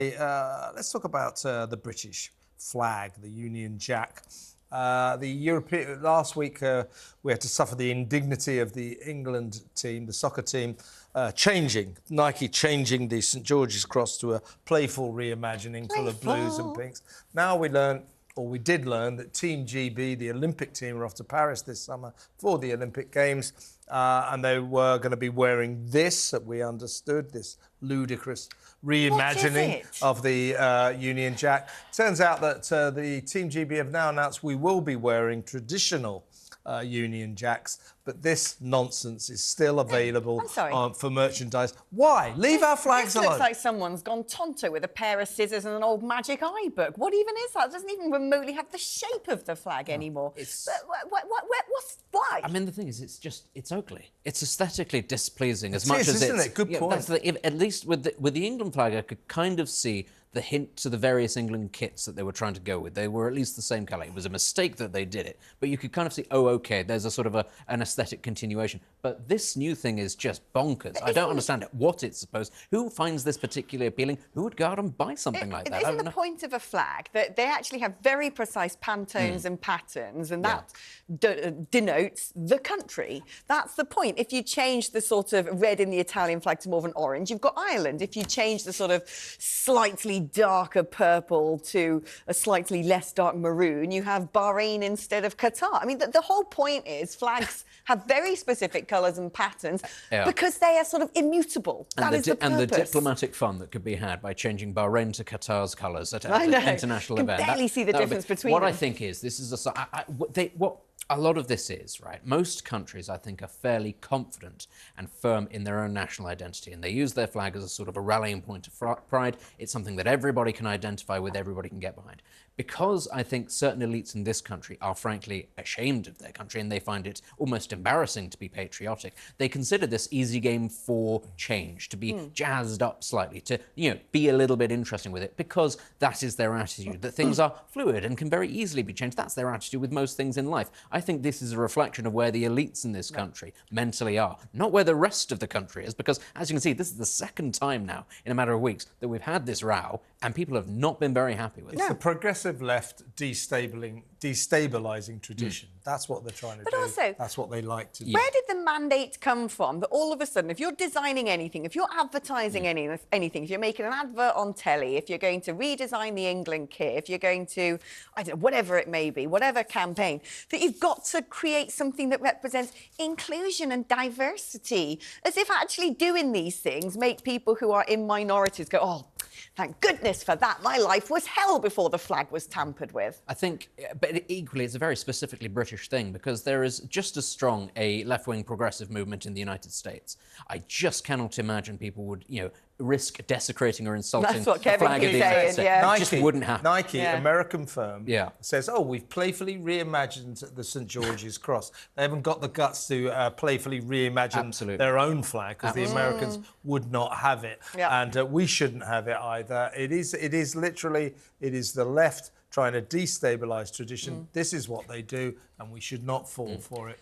Let's talk about the British flag, the Union Jack. Last week we had to suffer the indignity of the England team, the soccer team, Nike changing the St George's Cross to a playful reimagining full of blues and pinks. Now we did learn that Team GB, the Olympic team, are off to Paris this summer for the Olympic Games, and they were going to be wearing this, that we understood, this ludicrous reimagining of the Union Jack. Turns out that the Team GB have now announced we will be wearing traditional Union Jacks, but this nonsense is still available for merchandise. Why? Leave our flags alone. This looks like someone's gone tonto with a pair of scissors and an old magic eye book. What even is that? It doesn't even remotely have the shape of the flag anymore. Why? I mean, the thing is, it's ugly. It's aesthetically displeasing as much as it's... Isn't it? Good point. At least with the England flag, I could kind of see the hint to the various England kits that they were trying to go with. They were at least the same colour. It was a mistake that they did it, but you could kind of see, oh, OK, there's a sort of an aesthetic continuation. But this new thing is just bonkers. I don't understand it. What it's supposed... Who finds this particularly appealing? Who would go out and buy something like that? Isn't the point of a flag that they actually have very precise Pantones and patterns, and that denotes the country? That's the point. If you change the sort of red in the Italian flag to more of an orange, you've got Ireland. If you change the sort of slightly darker purple to a slightly less dark maroon, you have Bahrain instead of Qatar. I mean, the whole point is flags have very specific colours and patterns because they are sort of immutable. That is the purpose. And the diplomatic fun that could be had by changing Bahrain to Qatar's colours at an international event. I can barely see the difference between them. What I think is, this is what a lot of this is, right? Most countries, I think, are fairly confident and firm in their own national identity, and they use their flag as a sort of a rallying point of pride. It's something that everybody can identify with, everybody can get behind. Because I think certain elites in this country are frankly ashamed of their country and they find it almost embarrassing to be patriotic, they consider this easy game for change, to be jazzed up slightly, to, be a little bit interesting with it, because that is their attitude, that things are fluid and can very easily be changed. That's their attitude with most things in life. I think this is a reflection of where the elites in this country mentally are, not where the rest of the country is, because, as you can see, this is the second time now, in a matter of weeks, that we've had this row, and people have not been very happy with it. It's the progressive left destabilising tradition. That's what they're trying to do. Also, that's what they like to do. Where did the mandate come from that all of a sudden, if you're designing anything, if you're advertising anything, if you're making an advert on telly, if you're going to redesign the England kit, if you're going to, I don't know, whatever it may be, whatever campaign, that you've got to create something that represents inclusion and diversity, as if actually doing these things make people who are in minorities go, oh, thank goodness for that. My life was hell before the flag was tampered with. I think, but equally, it's a very specifically British thing, because there is just as strong a left-wing progressive movement in the United States. I just cannot imagine people would, risk desecrating or insulting the flag of the United States. Nike, just wouldn't happen. Nike, American firm, says, oh, we've playfully reimagined the St George's Cross. They haven't got the guts to playfully reimagine their own flag, because the Americans would not have it. And we shouldn't have it either. It is literally the left trying to destabilise tradition. This is what they do, and we should not fall for it.